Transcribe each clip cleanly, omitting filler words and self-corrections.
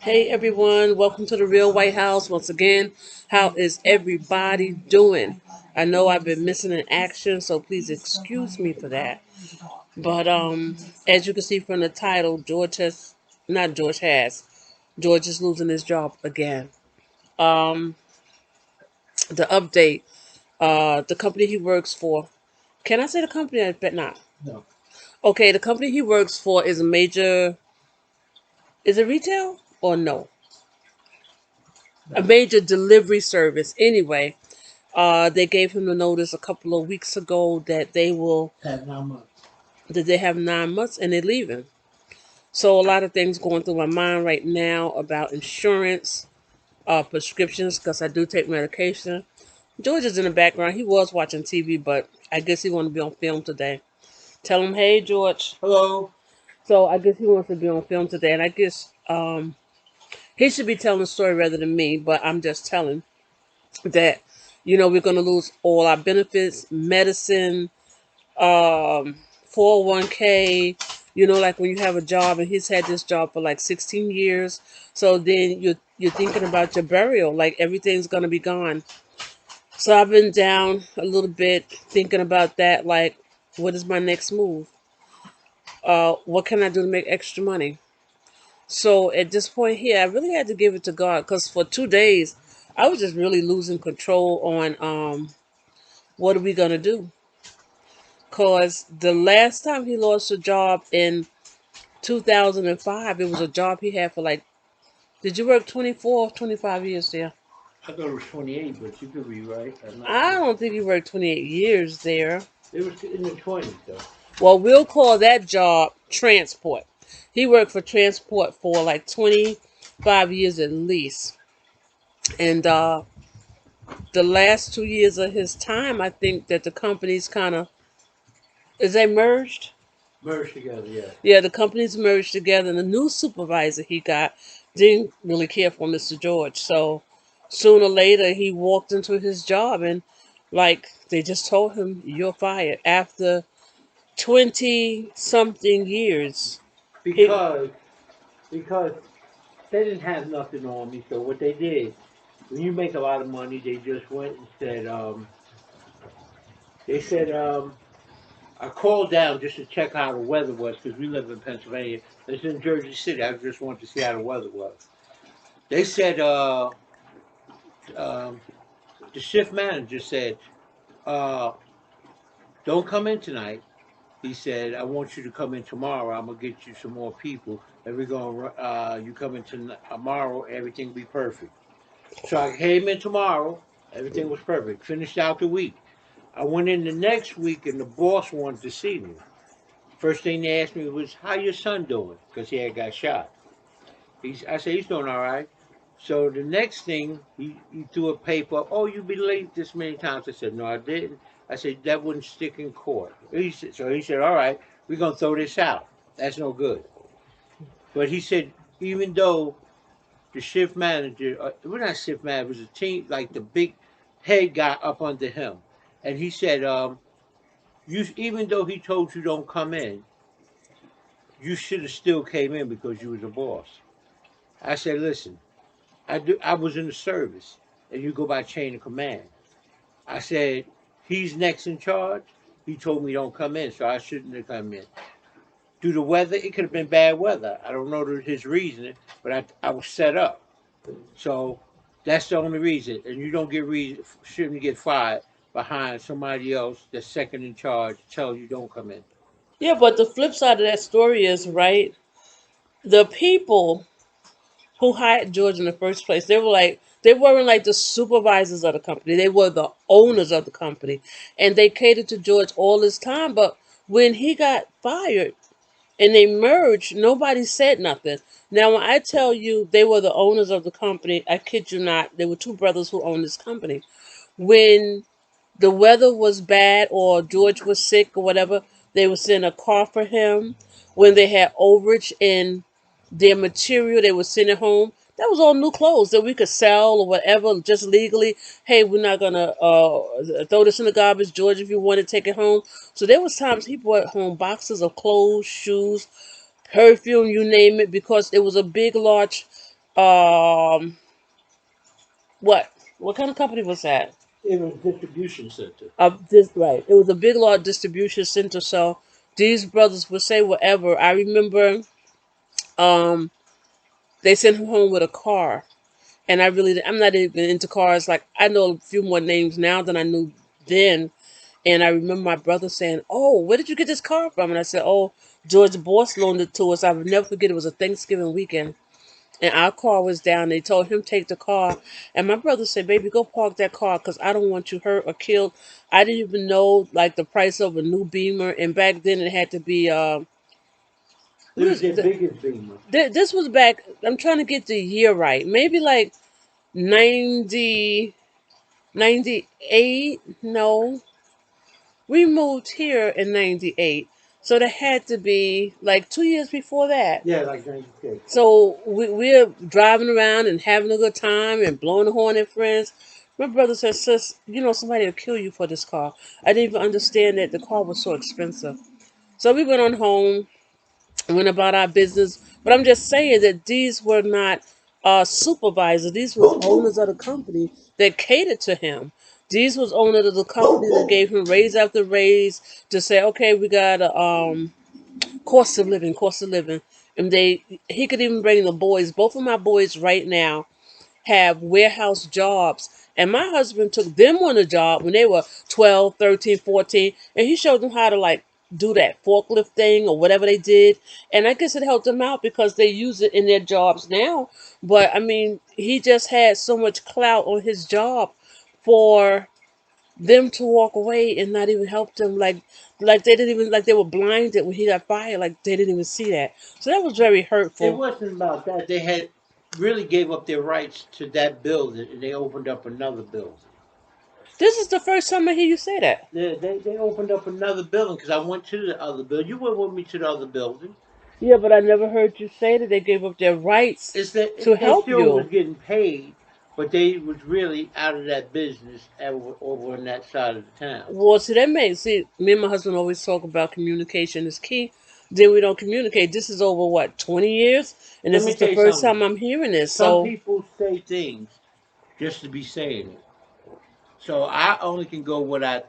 Hey everyone, welcome to the Real White House once again. How is everybody doing? I know I've been missing in action, so please excuse me for that. But as you can see from the title, George is losing his job again. Um, the update, the company he works for. Can I say the company? I bet not. No. Okay, the company he works for is a major. Is it retail or no? A major delivery service. Anyway, they gave him the notice a couple of weeks ago that Had 9 months. they have 9 months and they're leaving. So a lot of things going through my mind right now about insurance, prescriptions, because I do take medication. George is in the background. He was watching TV, but I guess he wanted to be on film today. Tell him, hey George. Hello. So I guess he wants to be on film today, and I guess he should be telling the story rather than me. But I'm just telling that we're going to lose all our benefits, medicine, 401k, like when you have a job, and he's had this job for like 16 years. So then you're thinking about your burial, like everything's going to be gone. So I've been down a little bit thinking about that, like what is my next move? What can I do to make extra money? So at this point here, I really had to give it to God, because for 2 days I was just really losing control on what are we going to do? Because the last time he lost a job in 2005, it was a job he had for like, did you work 24 or 25 years there? I thought it was 28, but you could be right. I'm not I sure. don't think he worked 28 years there. It was in the 20s, though. Well, we'll call that job transport. He worked for transport for like 25 years at least. And the last 2 years of his time, I think that the companies kind of, is they merged? Merged together, yeah. Yeah, the companies merged together, and the new supervisor he got didn't really care for Mr. George. So sooner or later, he walked into his job, and like they just told him, "You're fired." After 20 something years, he Because because they didn't have nothing on me, so what they did, when you make a lot of money, they just went and said, they said, I called down just to check how the weather was because we live in Pennsylvania. It's in Jersey City. I just wanted to see how the weather was. They said, um, the shift manager said, uh, don't come in tonight. He said, I want you to come in tomorrow. I'm gonna get you some more people, and we're gonna you come in tomorrow, everything will be perfect. So I came in tomorrow, everything was perfect. Finished out the week. I went in the next week, and the boss wanted to see me. First thing they asked me was, "How your son doing?" Because he had got shot. I said, "He's doing all right." So the next thing, he threw a paper. Oh, you been late this many times. I said, "No, I didn't." I said, "That wouldn't stick in court." So he said, "All right, we're gonna throw this out. That's no good." But he said, even though the shift manager, we're not shift manager, it was a team, like the big head guy up under him, and he said, "You, even though he told you don't come in, you should have still came in because you was a boss." I said, "Listen, I was in the service, and you go by chain of command." I said, "He's next in charge. He told me don't come in, so I shouldn't have come in." Due to weather, it could have been bad weather. I don't know his reasoning, but I was set up. So that's the only reason. And you don't shouldn't get fired behind somebody else that's second in charge tells you don't come in. Yeah, but the flip side of that story is, right, the people who hired George in the first place, they weren't like the supervisors of the company. They were the owners of the company. And they catered to George all this time. But when he got fired and they merged, nobody said nothing. Now, when I tell you they were the owners of the company, I kid you not, there were two brothers who owned this company. When the weather was bad or George was sick or whatever, they would send a car for him. When they had overage in their material, they would send it home. That was all new clothes that we could sell or whatever, just legally. Hey, we're not gonna throw this in the garbage, George. If you want to take it home. So there was times he brought home boxes of clothes, shoes, perfume, you name it, because it was a big, large, um, what? What kind of company was that? It was distribution center. This right. It was a big, large distribution center. So these brothers would say whatever. I remember, um, they sent him home with a car, and I'm not even into cars. Like, I know a few more names now than I knew then. And I remember my brother saying, "Oh, where did you get this car from?" And I said, "Oh, George Boss loaned it to us." I will never forget. It was a Thanksgiving weekend, and our car was down. They told him take the car, and my brother said, "Baby, go park that car, cause I don't want you hurt or killed." I didn't even know like the price of a new Beamer, and back then it had to be It what was is their the, biggest beamer. this was back. I'm trying to get the year right. Maybe like 90, 98. No, we moved here in 98, so that had to be like 2 years before that. Yeah, like 96. So we're driving around and having a good time and blowing the horn at friends. My brother said, "Sis, somebody will kill you for this car." I didn't even understand that the car was so expensive. So we went on home, went about our business. But I'm just saying that these were not supervisors. These was owners of the company that catered to him. These was owners of the company that gave him raise after raise to say, "Okay, we got a cost of living." And he could even bring the boys. Both of my boys right now have warehouse jobs. And my husband took them on a job when they were 12, 13, 14, and he showed them how to like do that forklift thing or whatever they did. And I guess it helped them out because they use it in their jobs now. But I mean, he just had so much clout on his job for them to walk away and not even help them, like they didn't even, like they were blinded when he got fired, like they didn't even see that. So that was very It hurtful. wasn't about that. They had really gave up their rights to that building, and they opened up another building. This is the first time I hear you say that. They opened up another building because I went to the other building. You went with me to the other building. Yeah, but I never heard you say that they gave up their rights It's that to they help still was you. getting paid, but they was really out of that business over on that side of the town. Well, see, me and my husband always talk about communication is key. Then we don't communicate. This is over what, 20 years? And Let this me is the tell you first something. time I'm hearing this. Some So, people say things just to be saying it. So I only can go what I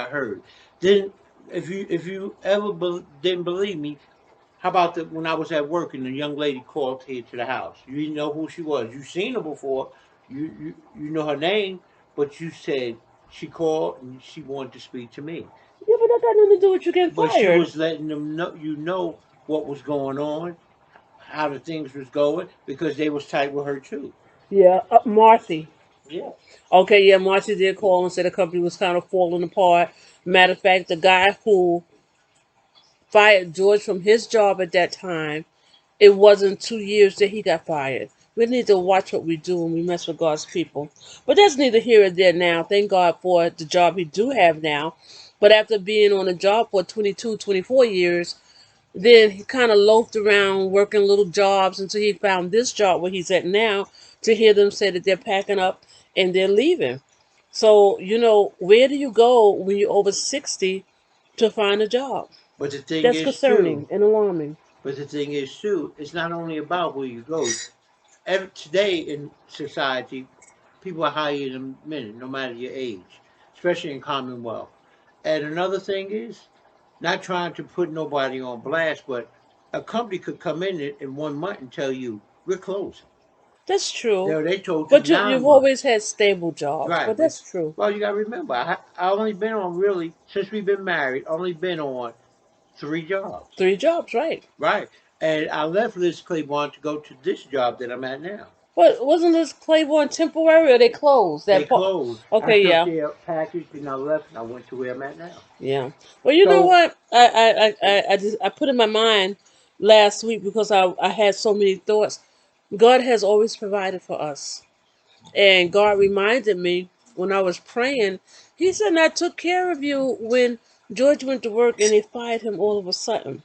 heard. Then if you ever didn't believe me, how about when I was at work and the young lady called here to the house? You didn't know who she was. You seen her before. You know her name, but you said she called and she wanted to speak to me. yeah, but that got nothing to do with you getting But she fired. was letting them know what was going on, how the things was going, because they was tight with her too. Yeah, Marcy. Yeah. Okay, yeah, Marcy did call and said the company was kind of falling apart. Matter of fact, the guy who fired George from his job at that time, it wasn't 2 years that he got fired. We need to watch what we do when we mess with God's people. But that's neither here or there now. Thank God for the job he do have now. But after being on a job for 22, 24 years, then he kind of loafed around working little jobs until he found this job where he's at now, to hear them say that they're packing up and they're leaving. So, where do you go when you're over 60 to find a job? But the thing That's is too. concerning and alarming. But the thing is too. It's not only about where you go. Today in society, people are higher than men, no matter your age, especially in Commonwealth. And another thing is, not trying to put nobody on blast, but a company could come in 1 month and tell you we're closing. That's true. They told you But nine you've months, always had stable jobs. right? But But that's true. well, you got to remember, I only been on really since we've been married, only been on 3 jobs, 3 jobs, right? right? And I left Liz Claiborne to go to this job that I'm at now. But wasn't this Claiborne temporary or they closed They that part? closed. I Okay, took yeah. their package and I left and I went to where I'm at now. Yeah. Well, you know So, what? I put in my mind last week because I had so many thoughts. God has always provided for us. And God reminded me when I was praying, He said, I took care of you when George went to work and they fired him all of a sudden.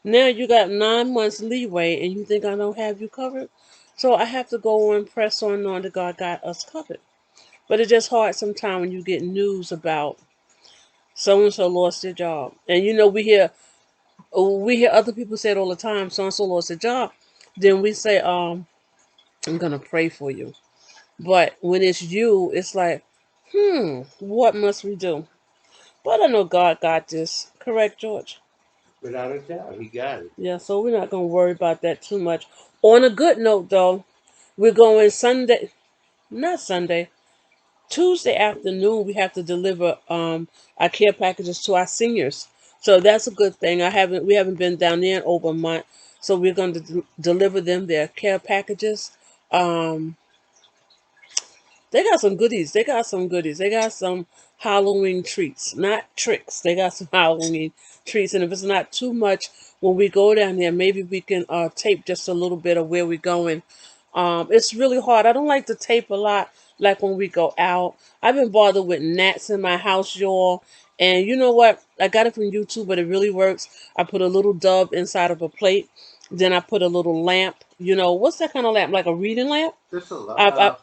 Now you got 9 months leeway and you think I don't have you covered? So I have to go on, press on, knowing that God got us covered. But it's just hard sometimes when you get news about so and so lost their job. And we hear we hear other people say it all the time, so and so lost a job, then we say, I'm gonna pray for you. But when it's you, it's like, what must we do? But I know God got this. Correct, George? Without a doubt, he got it. Yeah, so we're not gonna worry about that too much. On a good note though, we're going Sunday, not Sunday, Tuesday afternoon. We have to deliver our care packages to our seniors. So that's a good thing. We haven't been down there in over a month. So we're going to deliver them their care packages. Um They got some goodies. They got some goodies. They got some Halloween treats, not tricks. They got some Halloween treats. And if it's not too much, when we go down there, maybe we can tape just a little bit of where we're going. It's really hard. I don't like to tape a lot, like when we go out. I've been bothered with gnats in my house, y'all. And you know what? I got it from YouTube, but it really works. I put a little dove inside of a plate. Then I put a little lamp. What's that kind of lamp? Like a reading lamp? Just a lot. I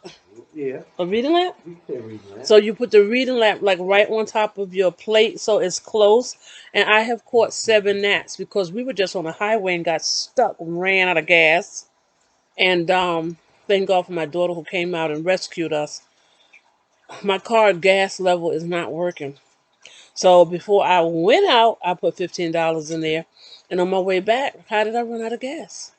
Yeah, a reading lamp? you can say reading that. So you put the reading lamp like right on top of your plate so it's close. And I have caught 7 gnats because we were just on the highway and got stuck, ran out of gas. And thank God for my daughter who came out and rescued us. My car gas level is not working. So before I went out, I put $15 in there. And on my way back, how did I run out of gas?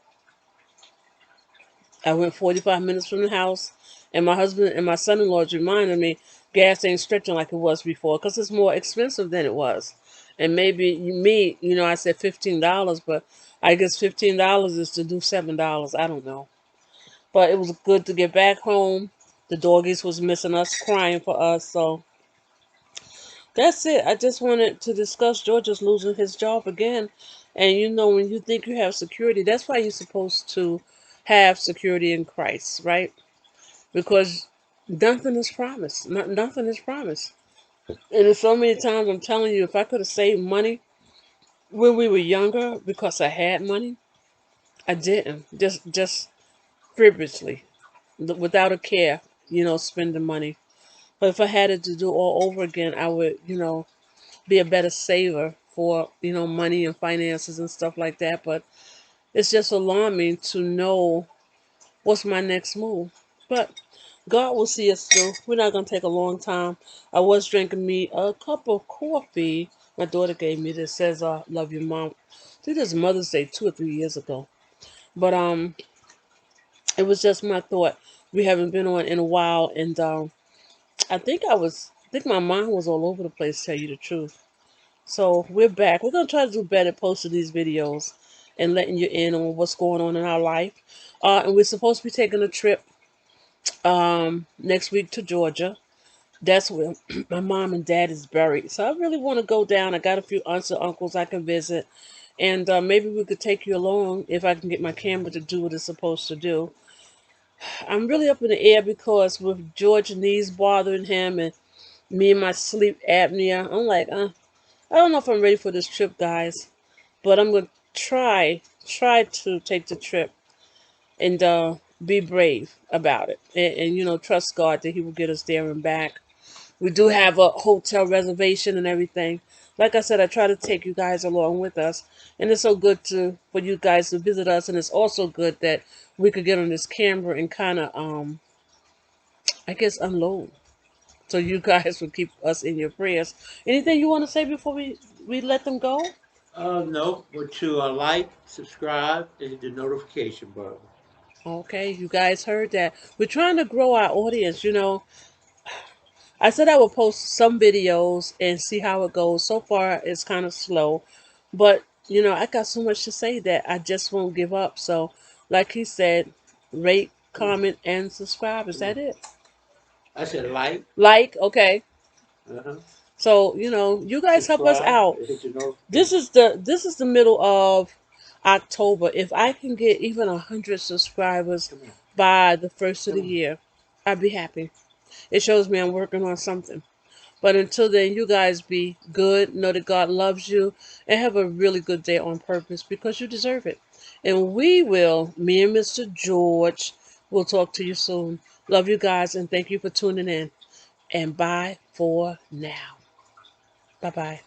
I went 45 minutes from the house, and my husband and my son-in-law reminded me gas ain't stretching like it was before because it's more expensive than it was. And maybe me, I said $15, but I guess $15 is to do $7. I don't know. But it was good to get back home. The doggies was missing us, crying for us. So that's it. I just wanted to discuss Georgia's losing his job again. And when you think you have security, that's why you're supposed to have security in Christ, right? Because nothing is promised. Nothing is promised. And there's so many times I'm telling you, if I could have saved money when we were younger because I had money, I didn't. Just frivolously, without a care, spending money. But if I had it to do all over again, I would, be a better saver for, money and finances and stuff like that. But it's just alarming to know what's my next move. But God will see us through. We're not going to take a long time. I was drinking me a cup of coffee. My daughter gave me this. Says, love your mom. I think this Mother's Day 2 or 3 years ago. But it was just my thought. We haven't been on in a while. And I think my mind was all over the place, to tell you the truth. So we're back. We're going to try to do better at posting these videos and letting you in on what's going on in our life. And we're supposed to be taking a trip next week to Georgia. That's where my mom and dad is buried. So I really want to go down. I got a few aunts and uncles I can visit. And maybe we could take you along if I can get my camera to do what it's supposed to do. I'm really up in the air because with George's knees bothering him and me and my sleep apnea, I'm like, I don't know if I'm ready for this trip, guys. But I'm going to try to take the trip and be brave about it. And, trust God that He will get us there and back. We do have a hotel reservation and everything. Like I said, I try to take you guys along with us. And it's so good for you guys to visit us. And it's also good that we could get on this camera and kind of, I guess, unload. So you guys will keep us in your prayers. Anything you want to say before we let them go? No, but to like, subscribe, and hit the notification button. Okay, you guys heard that. We're trying to grow our audience. I said I would post some videos and see how it goes. So far, it's kind of slow. But, I got so much to say that I just won't give up. So, like he said, rate, comment, and subscribe. Is that it? I said like, Like, okay. uh-huh, So, you guys help us subscribe, out. and hit the This notification. is the middle of October. If I can get even 100 subscribers Come on, by the first of come the on. year, I'd be happy. It shows me I'm working on something. But until then, you guys be good. Know that God loves you. And have a really good day on purpose because you deserve it. And me and Mr. George, will talk to you soon. Love you guys and thank you for tuning in. And bye for now. Bye bye.